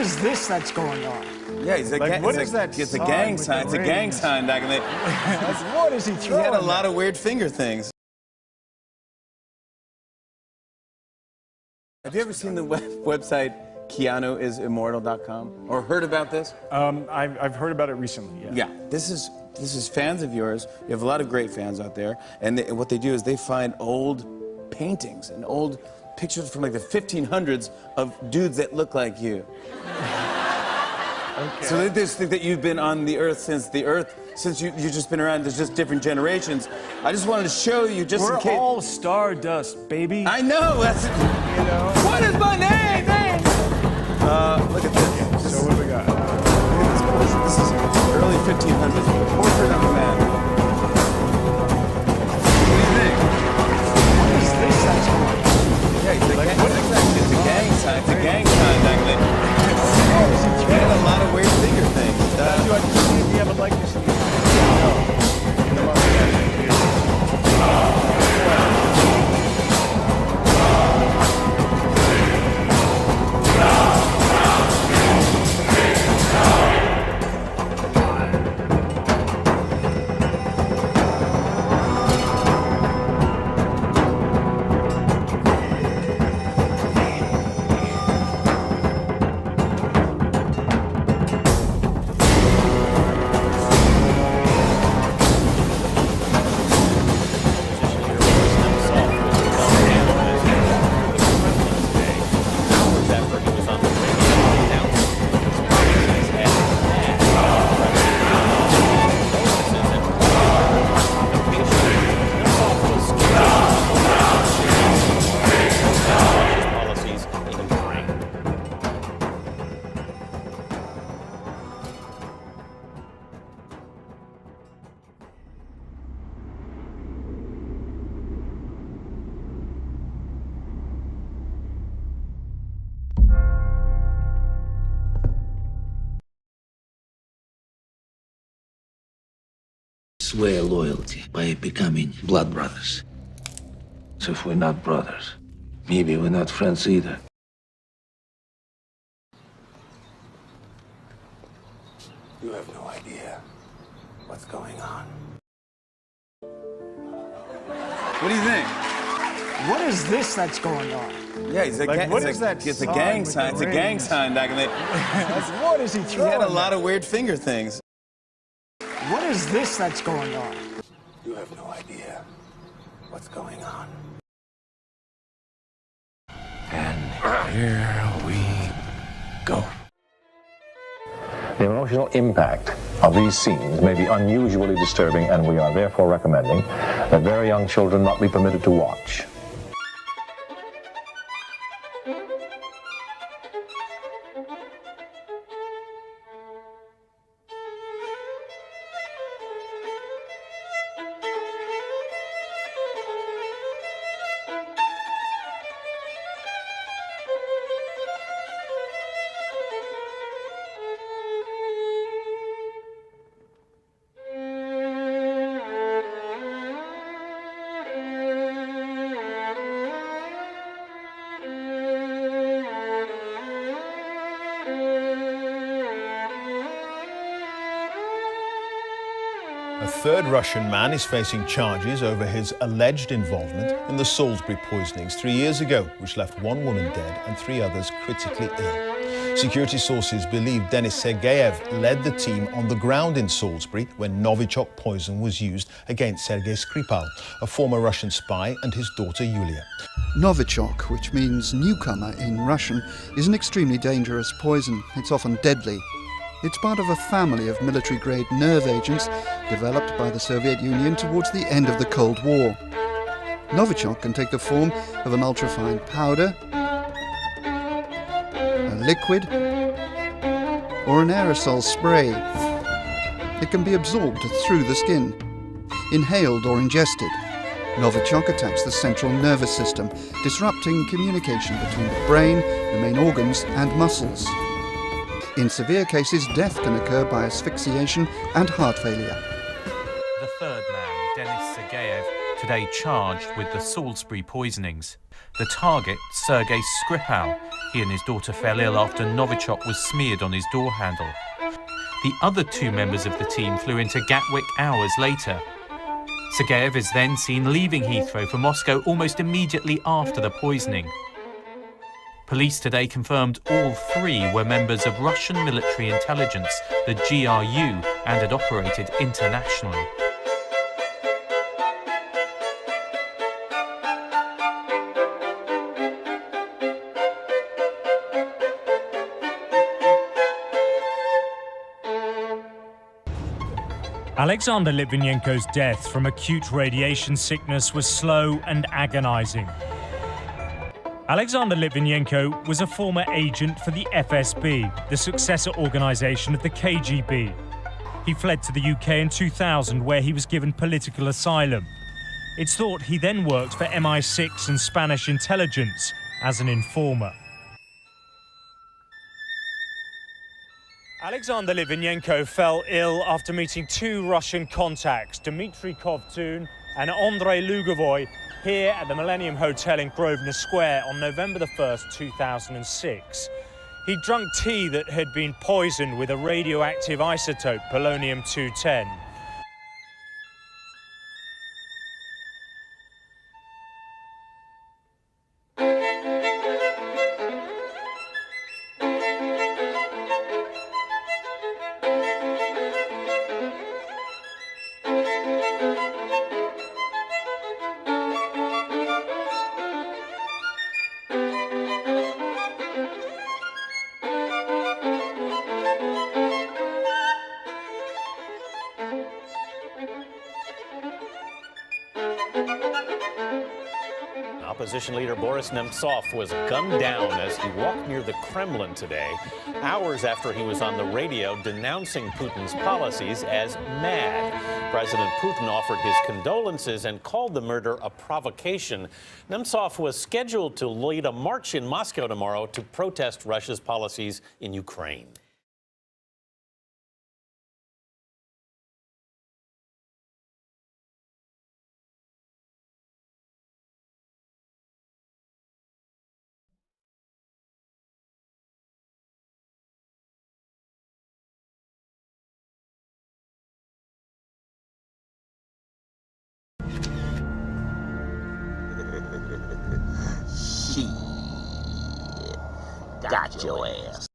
is this that's going on? Yeah, he's a What is that? It's a gang sign. It's a gang sign back in the. What is he throwing? He had a lot of weird finger things. Have you ever seen the website KeanuIsImmortal.com or heard about this? I've heard about it recently. Yeah. Yeah, this is fans of yours. You have a lot of great fans out there, and what they do is they find old paintings and old pictures from like the 1500s of dudes that look like you. Okay. So they just think that you've been on the earth since you've just been around. There's just different generations. I just wanted to show you just in case. We're all stardust, baby. I know. That's. You know. What is my name? Look at this. So what do we got? Look at this. This is early 1500s. Portrait of a man. What do you think? What is this that's going on? Yeah, it's a gang sign. It's a gang sign back then. He had a lot of weird finger things. Do you have a likeness? Swear loyalty by becoming blood brothers. So if we're not brothers, maybe we're not friends either. You have no idea what's going on. What do you think? What is this that's going on? Yeah, he's a It's a gang sign. It's a gang sign back in the. What is he He throwing? had a lot of weird finger things. What is this that's going on? You have no idea what's going on. And here we go. The emotional impact of these scenes may be unusually disturbing, and we are therefore recommending that very young children not be permitted to watch. A third Russian man is facing charges over his alleged involvement in the Salisbury poisonings 3 years ago, which left one woman dead and 3 others critically ill. Security sources believe Denis Sergeyev led the team on the ground in Salisbury when Novichok poison was used against Sergei Skripal, a former Russian spy, and his daughter Yulia. Novichok, which means newcomer in Russian, is an extremely dangerous poison. It's often deadly. It's part of a family of military-grade nerve agents developed by the Soviet Union towards the end of the Cold War. Novichok can take the form of an ultrafine powder, a liquid, or an aerosol spray. It can be absorbed through the skin, inhaled or ingested. Novichok attacks the central nervous system, disrupting communication between the brain, the main organs, and muscles. In severe cases, death can occur by asphyxiation and heart failure. The third man, Denis Sergeyev, today charged with the Salisbury poisonings. The target, Sergei Skripal. He and his daughter fell ill after Novichok was smeared on his door handle. The other 2 members of the team flew into Gatwick hours later. Sergeyev is then seen leaving Heathrow for Moscow almost immediately after the poisoning. Police today confirmed all 3 were members of Russian military intelligence, the GRU, and had operated internationally. Alexander Litvinenko's death from acute radiation sickness was slow and agonizing. Alexander Litvinenko was a former agent for the FSB, the successor organization of the KGB. He fled to the UK in 2000, where he was given political asylum. It's thought he then worked for MI6 and Spanish intelligence as an informer. Alexander Litvinenko fell ill after meeting 2 Russian contacts, Dmitry Kovtun and Andrei Lugovoy, here at the Millennium Hotel in Grosvenor Square on November the 1st, 2006. He'd drunk tea that had been poisoned with a radioactive isotope, polonium-210. Opposition leader Boris Nemtsov was gunned down as he walked near the Kremlin today, hours after he was on the radio denouncing Putin's policies as mad. President Putin offered his condolences and called the murder a provocation. Nemtsov was scheduled to lead a march in Moscow tomorrow to protest Russia's policies in Ukraine. Got your ass.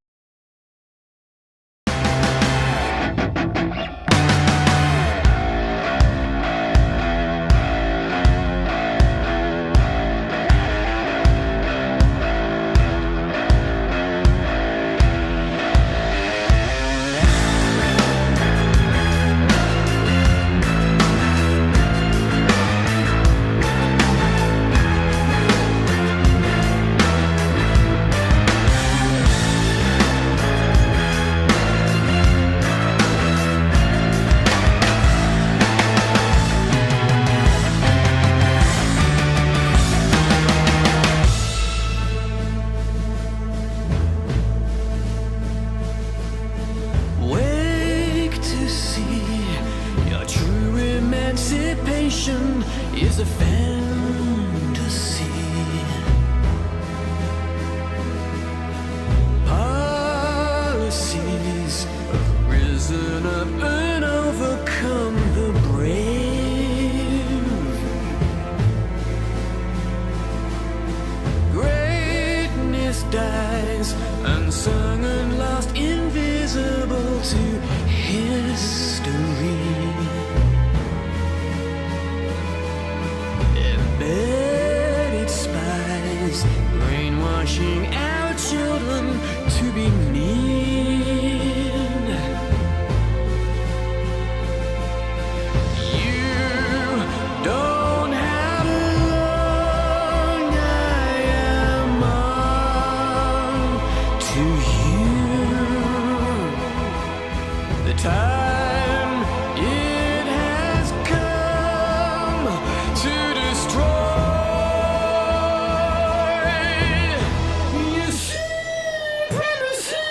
Is a fantasy. Policies have risen up and overcome the brave. Greatness dies, unsung and lost, invisible to history. Embedded spies, brainwashing our children to be mean. You don't have long, I am on to you. The time it has come to destroy. You supremacy.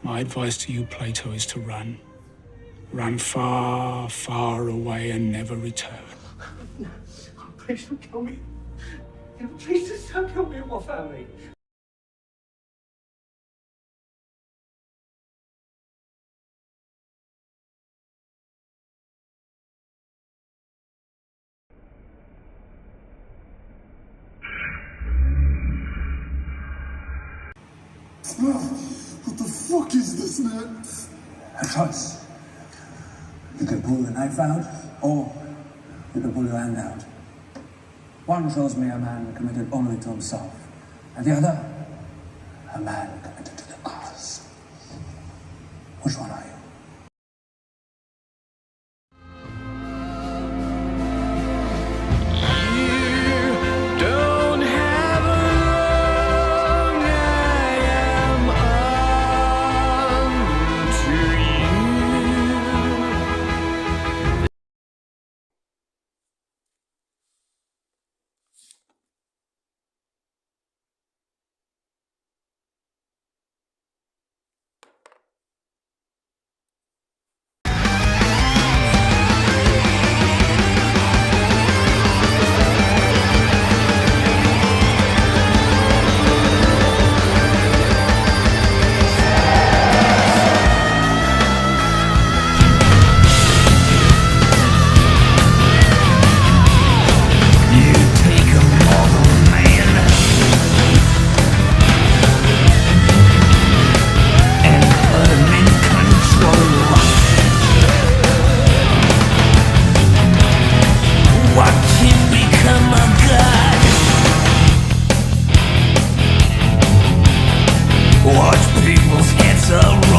My advice to you, Plato, is to run. Run far, far away and never return. Please don't kill me. Please just don't kill me and my family. What the fuck is this, man? A choice. You can pull the knife out, or you can pull your hand out. One shows me a man committed only to himself, and the other, a man committed to the cause. Which one are you? Don't have a long I am unto you. Watch people's heads roll.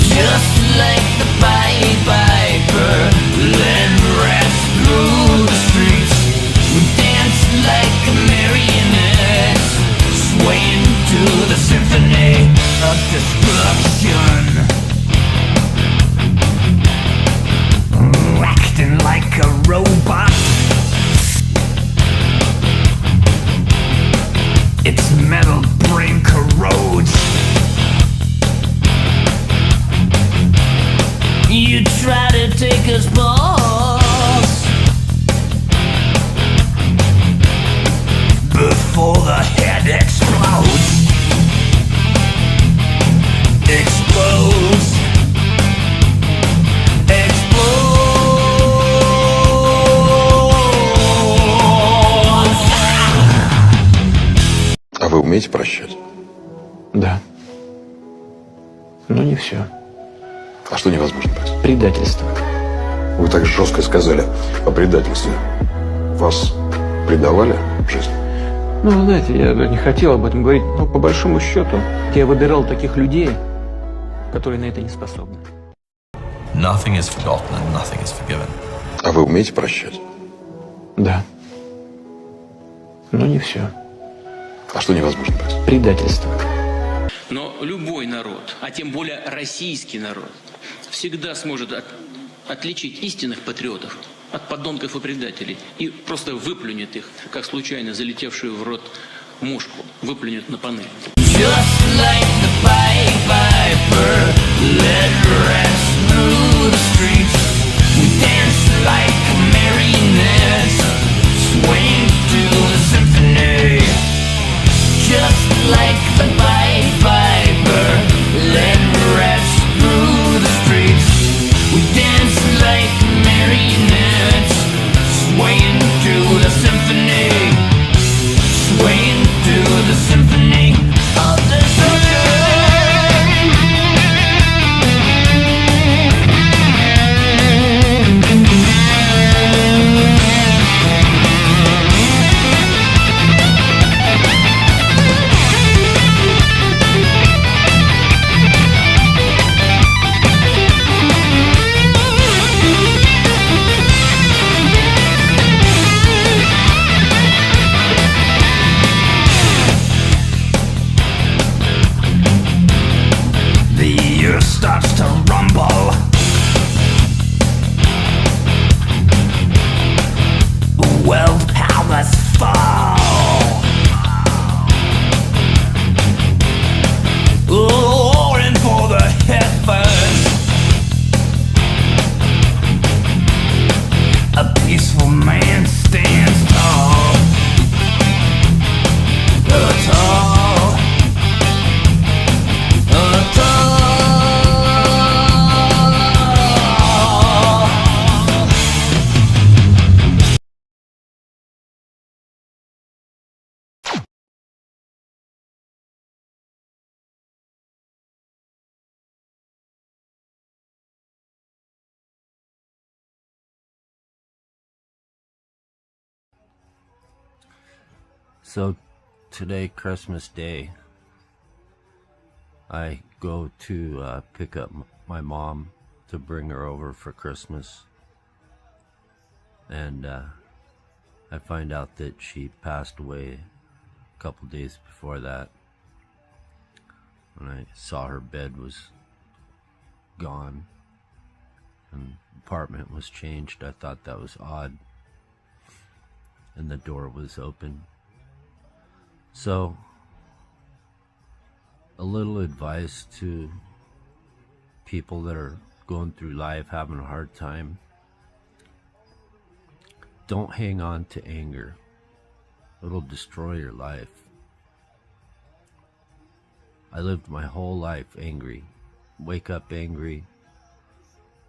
Just like the Pied Piper, led rats through the streets. We dance like a marionette, swaying to the symphony of destruction. Acting like a robot. Its metal brain corrodes. You try to take us balls before the head explodes. Explodes. А вы умеете прощать? Да. Но не все. А что невозможно простить? Предательство. Вы так жестко сказали о предательстве. Вас предавали в жизни? Ну, вы знаете, я не хотел об этом говорить, но по большому счету я выбирал таких людей, которые на это не способны. Nothing is forgotten and nothing is forgiven. А вы умеете прощать? Да. Но не все. А что невозможно простить? Предательство. Но любой народ, а тем более российский народ, всегда сможет отличить истинных патриотов от подонков и предателей и просто выплюнет их, как случайно залетевшую в рот мушку, выплюнет на панель. Just like the Pied Piper, led rats through the streets. We dance like marionettes, swaying to the symphony. Just like the Pied Piper, led rats through the streets. We dance like marionettes, swaying to the symphony. Swaying to the symphony of the future. starts to rumble. World powers fall. Roaring for the heavens. A peaceful man stands tall. Tall. So today, Christmas Day, I go to pick up my mom to bring her over for Christmas, and I find out that she passed away a couple days before that. When I saw her bed was gone and the apartment was changed, I thought that was odd, and the door was open. So, a little advice to people that are going through life having a hard time. Don't hang on to anger. It'll destroy your life. I lived my whole life angry. Wake up angry.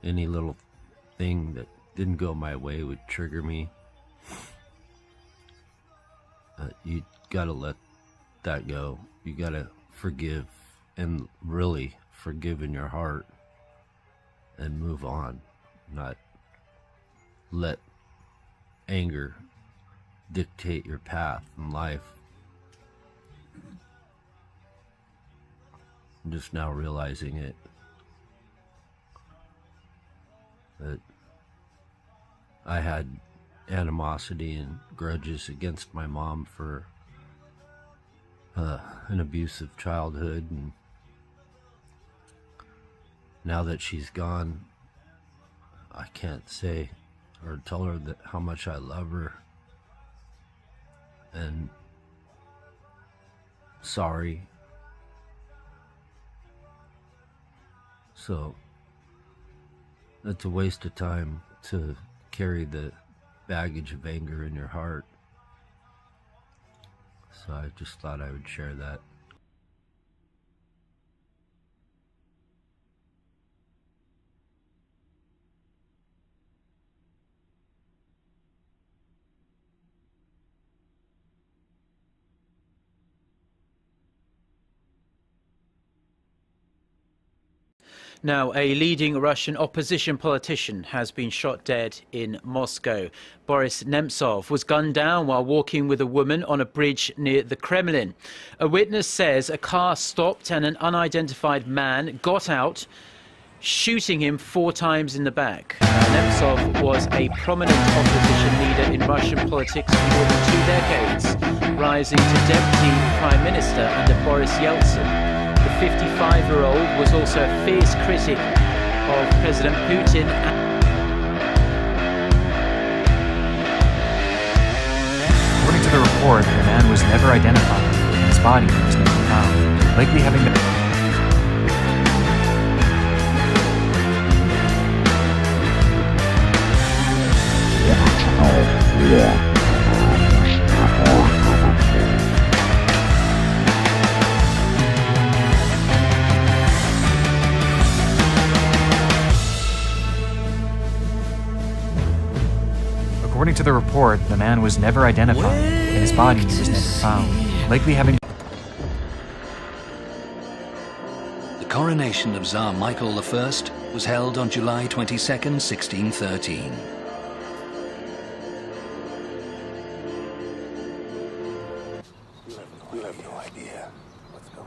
Any little thing that didn't go my way would trigger me. You gotta let that go. You gotta forgive, and really forgive in your heart, and move on. Not let anger dictate your path in life. I'm just now realizing it, that I had animosity and grudges against my mom for an abusive childhood, and now that she's gone, I can't say or tell her that how much I love her and sorry. So it's a waste of time to carry the baggage of anger in your heart. So I just thought I would share that. Now, a leading Russian opposition politician has been shot dead in Moscow. Boris Nemtsov was gunned down while walking with a woman on a bridge near the Kremlin. A witness says a car stopped and an unidentified man got out, shooting him 4 times in the back. Nemtsov was a prominent opposition leader in Russian politics for more than 2 decades, rising to deputy prime minister under Boris Yeltsin. The 55-year-old was also a fierce critic of President Putin. According to the report, the man was never identified, and his body was never found, likely having been... According to the report, the man was never identified, and his body was never found, likely having... The coronation of Tsar Michael I was held on July 22nd, 1613. You have no idea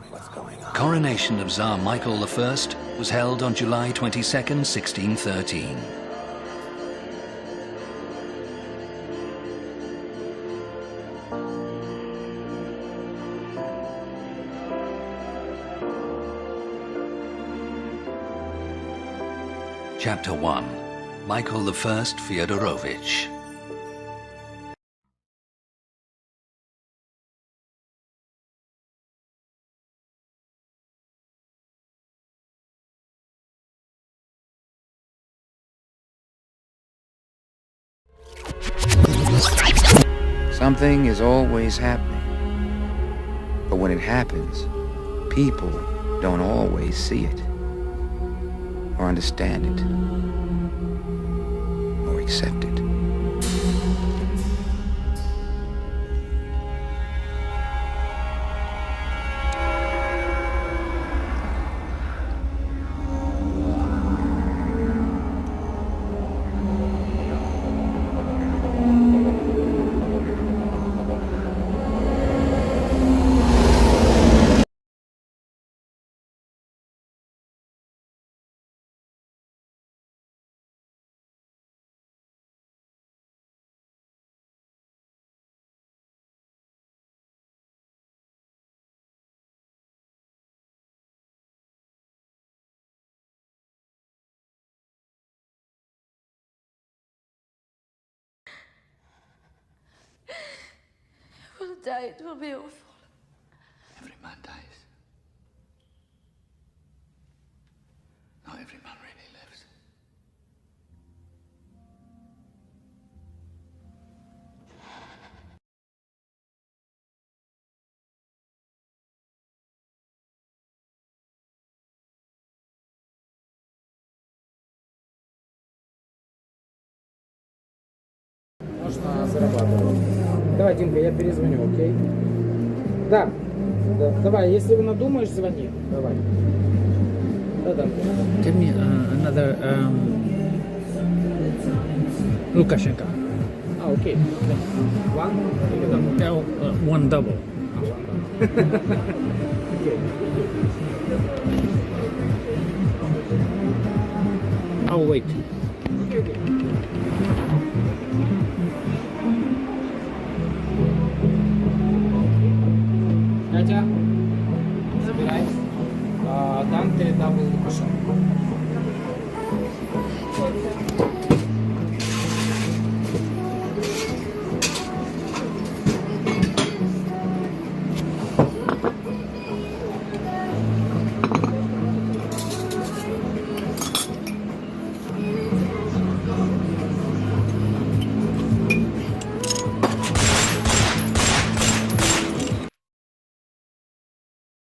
what's going on. Coronation of Tsar Michael I was held on July 22nd, 1613. Chapter 1. Michael I Fyodorovich. Something is always happening. But when it happens, people don't always see it, or understand it, or accept it. We'll die, it will be awful. Every man dies. Not every man really lives. Можно зарабатывать. Давай, Димка, я перезвоню, окей? Да. Давай, если вы надумаешь, звони. Давай. Да. Give me another Lukashenko. Okay. One? One double. Okay. I'll wait. Okay. Катя, забирай. Там передал Лукашенко.